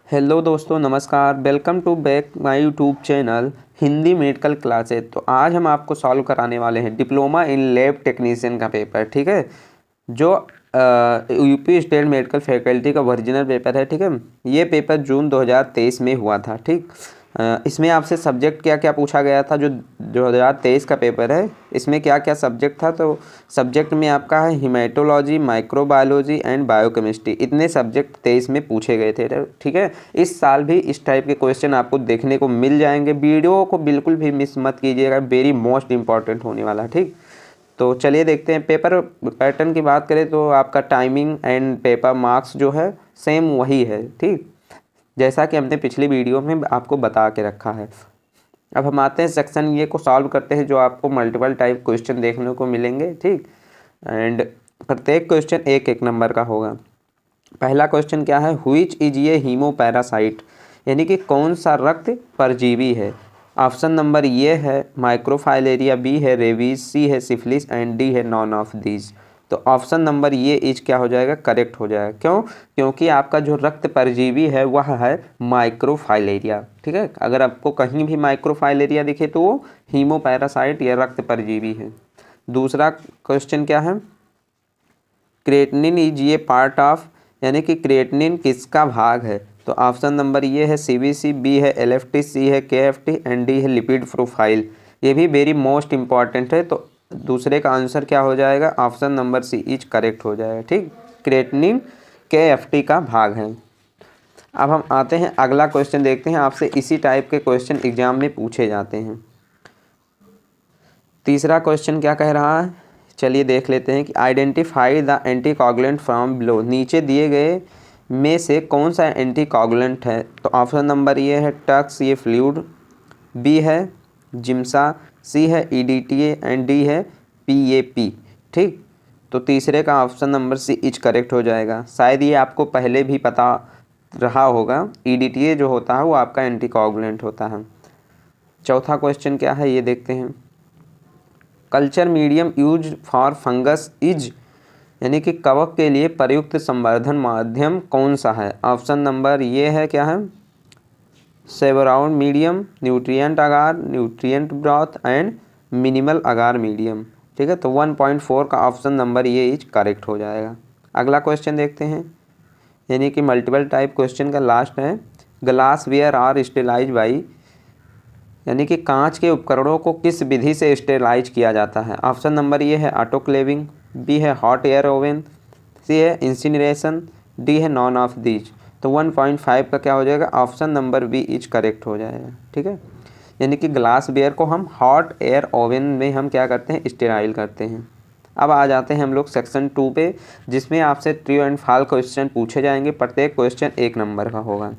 Hello दोस्तों, नमस्कार। Welcome to back my YouTube channel Hindi medical classes. तो आज हम आपको सॉल्व कराने वाले हैं डिप्लोमा इन लैब टेक्नीशियन का पेपर। ठीक है, जो यूपी स्टेट मेडिकल फैकल्टी का ओरिजिनल पेपर है। ठीक है, ये पेपर जून 2023 में हुआ था। ठीक, इसमें आपसे सब्जेक्ट क्या क्या पूछा गया था। जो 2023 का पेपर है, इसमें क्या क्या सब्जेक्ट था। तो सब्जेक्ट में आपका है हिमेटोलॉजी, माइक्रोबायोलॉजी एंड बायोकेमिस्ट्री। इतने सब्जेक्ट 23 में पूछे गए थे। ठीक है, इस साल भी इस टाइप के क्वेश्चन आपको देखने को मिल जाएंगे। वीडियो को बिल्कुल भी मिस मत कीजिएगा, वेरी मोस्ट इंपॉर्टेंट होने वाला है। ठीक, तो चलिए देखते हैं। पेपर पैटर्न की बात करें तो आपका टाइमिंग एंड पेपर मार्क्स जो है सेम वही है। ठीक, जैसा कि हमने पिछली वीडियो में आपको बता के रखा है। अब हम आते हैं सेक्शन ये को सॉल्व करते हैं, जो आपको मल्टीपल टाइप क्वेश्चन देखने को मिलेंगे। ठीक, एंड प्रत्येक क्वेश्चन एक एक नंबर का होगा। पहला क्वेश्चन क्या है, व्हिच इज ये हीमोपैरासाइट, यानी कि कौन सा रक्त परजीवी है। ऑप्शन नंबर ये है माइक्रोफाइलेरिया, बी है रेबीज, सी है सिफिलिस एंड डी है नॉन ऑफ दीज। तो ऑप्शन नंबर ये इज क्या हो जाएगा, करेक्ट हो जाएगा। क्यों? क्योंकि आपका जो रक्त परजीवी है वह है माइक्रोफाइलेरिया। ठीक है, अगर आपको कहीं भी माइक्रोफाइलेरिया दिखे तो वो हीमोपैरासाइट या रक्त परजीवी है। दूसरा क्वेश्चन क्या है, क्रिएटिनिन इज ये पार्ट ऑफ, यानी कि क्रिएटिनिन किसका भाग है। तो ऑप्शन नंबर ये है सीबीसी, बी है एलएफटी, सी है केएफटी एंड डी है लिपिड प्रोफाइल। ये भी वेरी मोस्ट इंपॉर्टेंट है। तो दूसरे का आंसर क्या हो जाएगा, option number C is correct हो जाएगा। ठीक, क्रिएटिनिन केएफटी का भाग है। अब हम आते हैं अगला क्वेश्चन देखते हैं। आपसे इसी टाइप के क्वेश्चन एग्जाम में पूछे जाते हैं। तीसरा क्वेश्चन क्या कह रहा है, चलिए देख लेते हैं कि identify the anticoagulant from below, नीचे दिए गए में से कौन सा एंटीकोगुलेंट है। तो ऑप्शन नंबर ये है टक्स, ये फ्लूइड, बी है जिम्सा, सी है ईडीटीए एंड डी है पीएपी। ठीक, तो तीसरे का option number C is correct हो जाएगा। शायद ये आपको पहले भी पता रहा होगा, ईडीटीए जो होता है वो आपका एंटीकोगुलेंट होता है। चौथा क्वेश्चन क्या है ये देखते हैं, culture medium use for fungus is, यानी कि कवक के लिए प्रयुक्त संवर्धन माध्यम कौन सा है। ऑप्शन नंबर ये है क्या है, Sabouraud medium, nutrient agar, nutrient broth and minimal agar medium. ठीक है, तो 1.4 का ऑप्शन नंबर ये इज करेक्ट हो जाएगा। अगला क्वेश्चन देखते हैं, यानी कि मल्टीपल टाइप क्वेश्चन का लास्ट है, glassware are sterilised by, यानी कि कांच के उपकरणों को किस विधि से स्टेलाइज किया जाता है। ऑप्शन नंबर ये है ऑटोक्लेविंग, बी है हॉट एयर ओवन, सी है इंसिनरेशन, डी है नॉन ऑफ दीज। तो 1.5 का क्या हो जाएगा, option number B is correct हो जाएगा। ठीक है, यानी कि ग्लास वेयर को हम हॉट एयर ओवन में हम क्या करते हैं, स्टेराइल करते हैं। अब आ जाते हैं हम लोग सेक्शन 2 पे, जिसमें आपसे ट्रू एंड फॉल्स क्वेश्चन पूछे जाएंगे। प्रत्येक क्वेश्चन एक नंबर का होगा।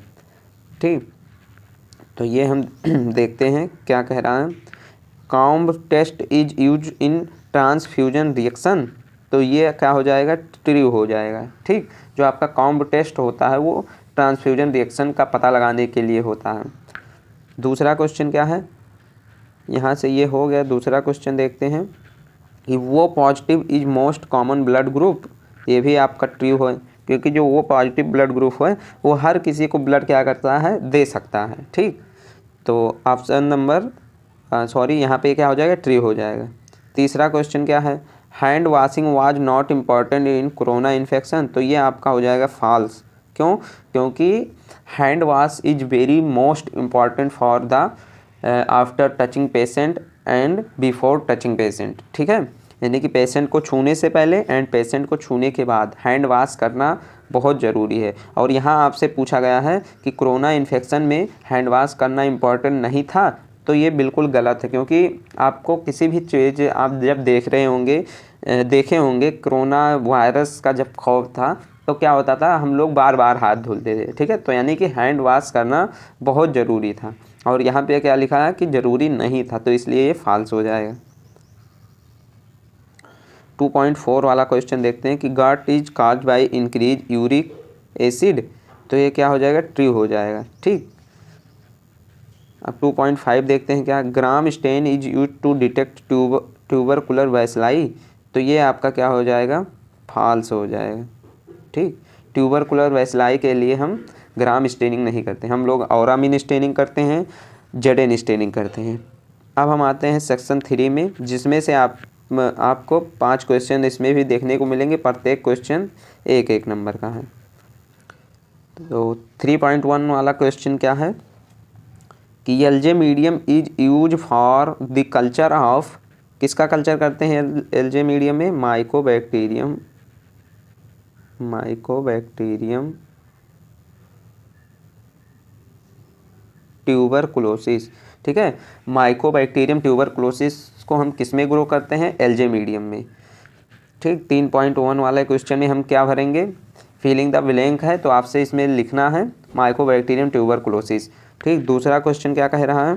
ठीक, तो ये हम देखते हैं क्या कह रहा है, Coombs test is use in transfusion reaction. तो ये क्या हो जाएगा, ट्रू हो जाएगा। ठीक, जो आपका कॉम्ब टेस्ट होता है वो ट्रांसफ्यूजन रिएक्शन का पता लगाने के लिए होता है। दूसरा क्वेश्चन क्या है, यहाँ से ये हो गया। दूसरा क्वेश्चन देखते हैं कि वो positive is most common blood group. ये भी आपका ट्रू है, क्योंकि जो वो पॉजिटिव ब्लड ग्रुप है वो हर किसी को ब्लड क्या करता है, दे सकता है। ठीक, तो ऑप्शन नंबर यहाँ पे क्या हो जाएगा, ट्रू हो जाएगा। तीसरा क्वेश्चन क्या है, hand washing was not important in corona infection. तो ये आपका हो जाएगा फॉल्स। क्यों? क्योंकि hand wash is very most important for the after touching patient and before touching patient. ठीक है, यानी कि पेशेंट को छूने से पहले एंड पेशेंट को छूने के बाद हैंड वॉश करना बहुत ज़रूरी है। और यहाँ आपसे पूछा गया है कि कोरोना इन्फेक्शन में हैंड वॉश करना इम्पॉर्टेंट नहीं था। तो ये बिल्कुल गलत है, क्योंकि आपको किसी भी चीज़ आप जब देखे होंगे कोरोना वायरस का जब खौफ था तो क्या होता था, हम लोग बार बार हाथ धुलते थे। ठीक है, तो यानी कि हैंड वॉश करना बहुत ज़रूरी था। और यहाँ पे क्या लिखा है कि ज़रूरी नहीं था, तो इसलिए ये फॉल्स हो जाएगा। 2.4 वाला क्वेश्चन देखते हैं कि gout is cause by increase uric acid. तो ये क्या हो जाएगा, ट्रू हो जाएगा। ठीक, अब 2.5 देखते हैं क्या, gram stain is use to detect tubercular bacilli. तो ये आपका क्या हो जाएगा, फॉल्स हो जाएगा। ठीक, ट्यूबरकुलर वैसलाई के लिए हम ग्राम स्टेनिंग नहीं करते, हम लोग औरामीन स्टेनिंग करते हैं, जेडेन स्टेनिंग करते हैं। अब हम आते हैं सेक्शन 3 में, जिसमें से आपको 5 क्वेश्चन इसमें भी देखने को मिलेंगे, प्रत्येक क्वेश्चन 1-1 नंबर का है। तो 3.1 वाला क्वेश्चन क्या है कि L J medium is use for the culture of, किसका कल्चर करते हैं एल्जे मीडियम में? Mycobacterium tuberculosis. ठीक है, माइकोबैक्टीरियम ट्यूबरकुलोसिस को हम किस में ग्रो करते हैं? एल्जे मीडियम में। ठीक, 3.1 वाले क्वेश्चन में हम क्या भरेंगे? फिलिंग द ब्लैंक है, तो आपसे इसमें लिखना है माइकोबैक्टीरियम ट्यूबरकुलोसिस। ठीक, दूसरा क्वेश्चन क्या कह रहा है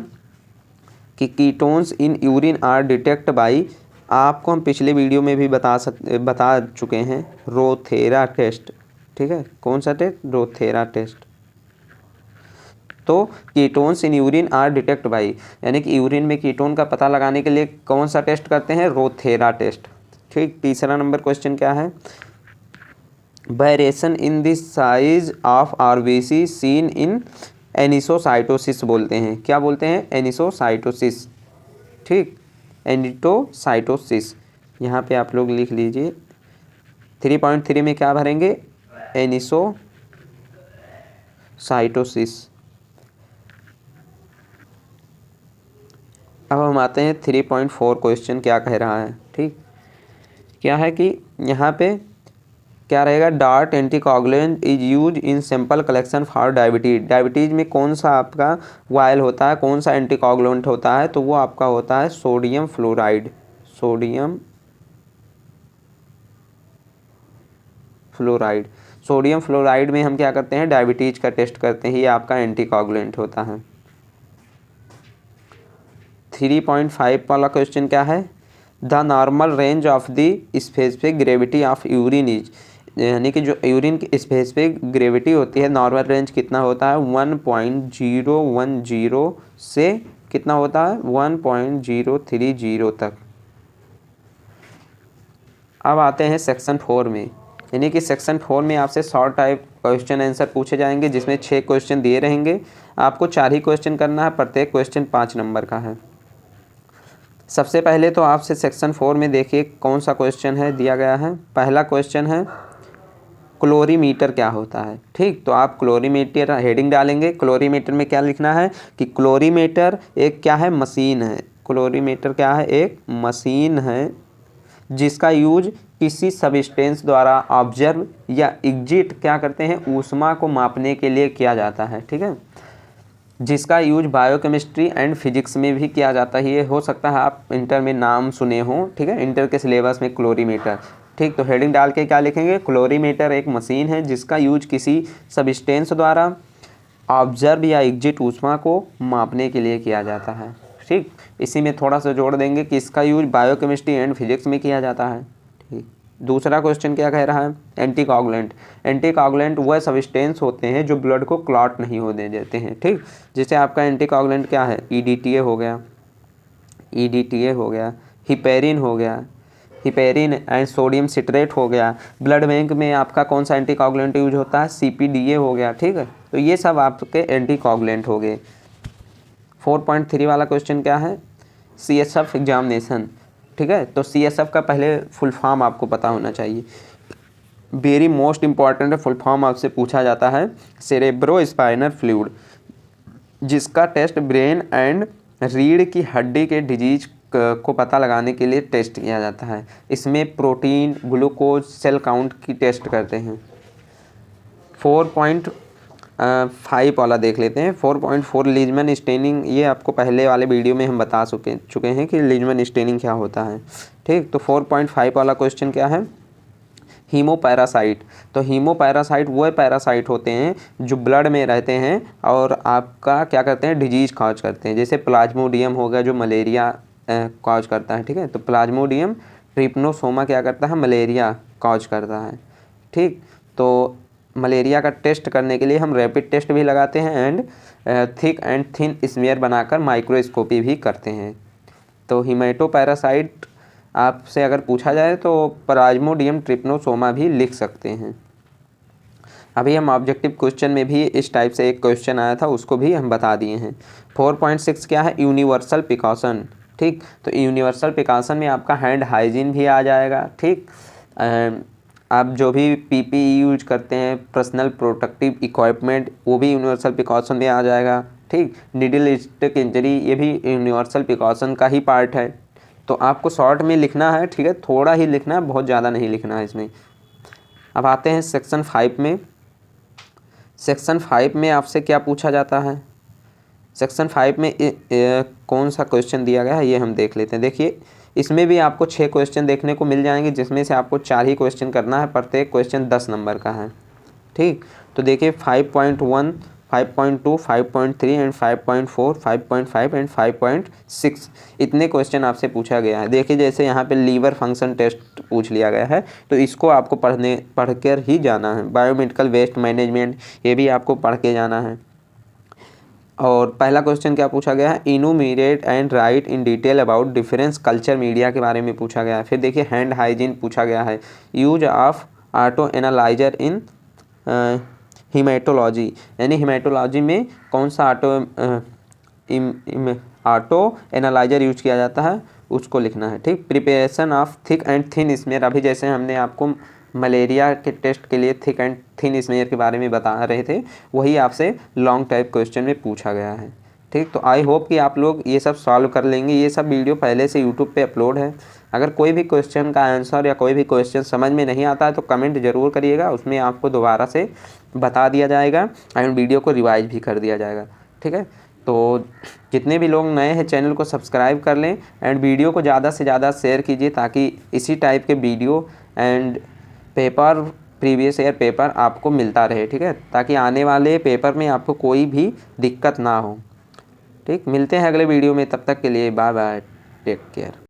कि ketones in urine are detect by, आपको हम पिछले वीडियो में भी बता चुके हैं, रोथेरा टेस्ट। ठीक है, कौन सा टेस्ट? Rothera test. तो ketones in urine are detect by, यानी कि यूरिन में कीटोन का पता लगाने के लिए कौन सा टेस्ट करते हैं? रोथेरा टेस्ट। ठीक, तीसरा नंबर क्वेश्चन क्या है? Variation in the size of RBC seen in anisocytosis बोलते हैं। क्या बोलते हैं? एनिसोसाइटोसिस। ठीक, एनिटोसाइटोसिस, यहाँ पे आप लोग लिख लीजिए। 3.3 में क्या भरेंगे? एनिसोसाइटोसिस। अब हम आते हैं 3.4 क्वेश्चन क्या कह रहा है। ठीक, क्या है कि यहाँ पे क्या रहेगा? Dart anticoagulant is use in sample collection for diabetes. Diabetes में कौन सा आपका वायल होता है, कौन सा एंटीकोगुलेंट होता है? तो वो आपका होता है सोडियम फ्लोराइड। सोडियम फ्लोराइड में हम क्या करते हैं? डायबिटीज का टेस्ट करते हैं, ये आपका एंटीकोगुलेंट होता है। 3.5 वाला क्वेश्चन क्या है? The normal range of the specific gravity of urine is, यानी कि जो यूरिन की स्पेसिफिक ग्रेविटी होती है, नॉर्मल रेंज कितना होता है? 1.010 से कितना होता है? 1.030 तक। अब आते हैं सेक्शन 4 में, यानी कि सेक्शन 4 में आपसे शॉर्ट टाइप क्वेश्चन आंसर पूछे जाएंगे, जिसमें 6 क्वेश्चन दिए रहेंगे, आपको 4 ही क्वेश्चन करना है, प्रत्येक क्वेश्चन 5 नंबर का है। सबसे पहले तो आपसे सेक्शन 4 में देखिए कौन सा क्वेश्चन है दिया गया है। पहला क्वेश्चन है क्लोरीमीटर क्या होता है। ठीक, तो आप क्लोरीमीटर हेडिंग डालेंगे। क्लोरीमीटर में क्या लिखना है कि क्लोरीमीटर एक क्या है? मशीन है। क्लोरीमीटर क्या है? एक मशीन है जिसका यूज किसी सबस्टेंस द्वारा ऑब्जर्व या एग्जिट क्या करते हैं? ऊष्मा को मापने के लिए किया जाता है। ठीक है, जिसका यूज बायोकेमिस्ट्री एंड फिजिक्स में भी किया जाता है। ये हो सकता है आप इंटर में नाम सुने हों। ठीक है, इंटर के सिलेबस में क्लोरीमीटर। ठीक, तो हेडिंग डाल के क्या लिखेंगे? क्लोरीमीटर एक मशीन है जिसका यूज किसी सबस्टेंस द्वारा ऑब्जर्व या एग्जिट ऊष्मा को मापने के लिए किया जाता है। ठीक, इसी में थोड़ा सा जोड़ देंगे कि इसका यूज बायोकेमिस्ट्री एंड फिजिक्स में किया जाता है। ठीक, दूसरा क्वेश्चन क्या कह रहा है? एंटीकोगुलेंट। एंटीकोगुलेंट वह सबस्टेंस होते हैं जो ब्लड को क्लॉट नहीं होने देते हैं। ठीक, जैसे आपका एंटीकोगुलेंट क्या है? EDTA हो गया, हिपेरिन हो गया, हिपेरिन एंड सोडियम सिट्रेट हो गया। ब्लड बैंक में आपका कौन सा एंटीकोगुलेंट यूज होता है? CPDA हो गया। ठीक है, तो ये सब आपके एंटीकोगुलेंट हो गए। 4.3 वाला क्वेश्चन क्या है? CSF examination. ठीक है, तो CSF का पहले फुल फॉर्म आपको पता होना चाहिए, very most important full form आपसे पूछा जाता है। सेरेब्रो स्पाइनल फ्लूइड, जिसका टेस्ट ब्रेन एंड रीढ़ की हड्डी के डिजीज को पता लगाने के लिए टेस्ट किया जाता है। इसमें प्रोटीन, ग्लूकोज, सेल काउंट की टेस्ट करते हैं। 4.5 वाला देख लेते हैं। 4.4 लीजमन स्टेनिंग, ये आपको पहले वाले वीडियो में हम बता चुके हैं कि लीजमन स्टेनिंग क्या होता है। ठीक, तो 4.5 वाला क्वेश्चन क्या है? हीमोपैरासाइट। तो हीमोपैरासाइट वो पैरासाइट होते हैं जो ब्लड में रहते हैं और आपका क्या करते हैं? डिजीज कॉज करते हैं। जैसे प्लाज्मोडियम हो गया जो मलेरिया कॉज करता है। ठीक है, तो प्लाज्मोडियम ट्रिपनोसोमा क्या करता है? मलेरिया कॉज करता है। ठीक, तो मलेरिया का टेस्ट करने के लिए हम रैपिड टेस्ट भी लगाते हैं and thick and thin smear बनाकर माइक्रोस्कोपी भी करते हैं। तो हीमेटोपैरासाइट आपसे अगर पूछा जाए तो प्लाज्मोडियम ट्रिपनोसोमा भी लिख सकते हैं। अभी हम ऑब्जेक्टिव क्वेश्चन में भी इस टाइप से एक क्वेश्चन आया था, उसको भी हम बता दिए हैं। 4.6 क्या है, यूनिवर्सल प्रिकॉशन। ठीक, तो यूनिवर्सल प्रिकॉशन में आपका हैंड हाइजीन भी आ जाएगा। ठीक, आप जो भी पीपीई यूज करते हैं, पर्सनल प्रोटेक्टिव इक्विपमेंट, वो भी यूनिवर्सल प्रिकॉशन में आ जाएगा। ठीक, नीडल स्टिक इंजरी, ये भी यूनिवर्सल प्रिकॉशन का ही पार्ट है। तो आपको शॉर्ट में लिखना है, ठीक है, थोड़ा ही लिखना है, बहुत ज़्यादा नहीं लिखना है इसमें। अब आते हैं सेक्शन 5 में। सेक्शन 5 में आपसे क्या पूछा जाता है, सेक्शन 5 में कौन सा क्वेश्चन दिया गया है ये हम देख लेते हैं। देखिए, इसमें भी आपको 6 क्वेश्चन देखने को मिल जाएंगे, जिसमें से आपको 4 ही क्वेश्चन करना है, प्रत्येक क्वेश्चन 10 नंबर का है। ठीक, तो देखिए 5.1, 5.2, 5.3 एंड 5.4, 5.5 एंड 5.6 इतने क्वेश्चन आपसे पूछा गया है। देखिए, जैसे यहाँ पे लीवर फंक्शन टेस्ट पूछ लिया गया है, तो इसको आपको पढ़कर ही जाना है। बायोमेडिकल वेस्ट मैनेजमेंट, ये भी आपको पढ़ के जाना है। और पहला क्वेश्चन क्या पूछा गया है, enumerate and write in detail about difference culture media के बारे में पूछा गया है। फिर देखिए हैंड हाइजीन पूछा गया है, use of auto analyser in haematology, यानी हीमेटोलॉजी में कौन सा ऑटो एनालाइजर यूज किया जाता है, उसको लिखना है। ठीक, preparation of thick and thin smear, अभी जैसे हमने आपको मलेरिया के टेस्ट के लिए थिक एंड थिन स्मेयर के बारे में बता रहे थे, वही आपसे लॉन्ग टाइप क्वेश्चन में पूछा गया है। ठीक, तो आई होप कि आप लोग ये सब सॉल्व कर लेंगे। ये सब वीडियो पहले से यूट्यूब पे अपलोड है। अगर कोई भी क्वेश्चन का आंसर या कोई भी क्वेश्चन समझ में नहीं आता है तो कमेंट ज़रूर करिएगा, उसमें आपको दोबारा से बता दिया जाएगा एंड वीडियो को रिवाइज भी कर दिया जाएगा। ठीक है, तो जितने भी लोग नए हैं चैनल को सब्सक्राइब कर लें एंड वीडियो को ज़्यादा से ज़्यादा शेयर कीजिए, ताकि इसी टाइप के video and paper, previous year paper आपको मिलता रहे। ठीक है, ताकि आने वाले पेपर में आपको कोई भी दिक्कत ना हो। ठीक, मिलते हैं अगले वीडियो में, तब तक के लिए बाय बाय, टेक केयर।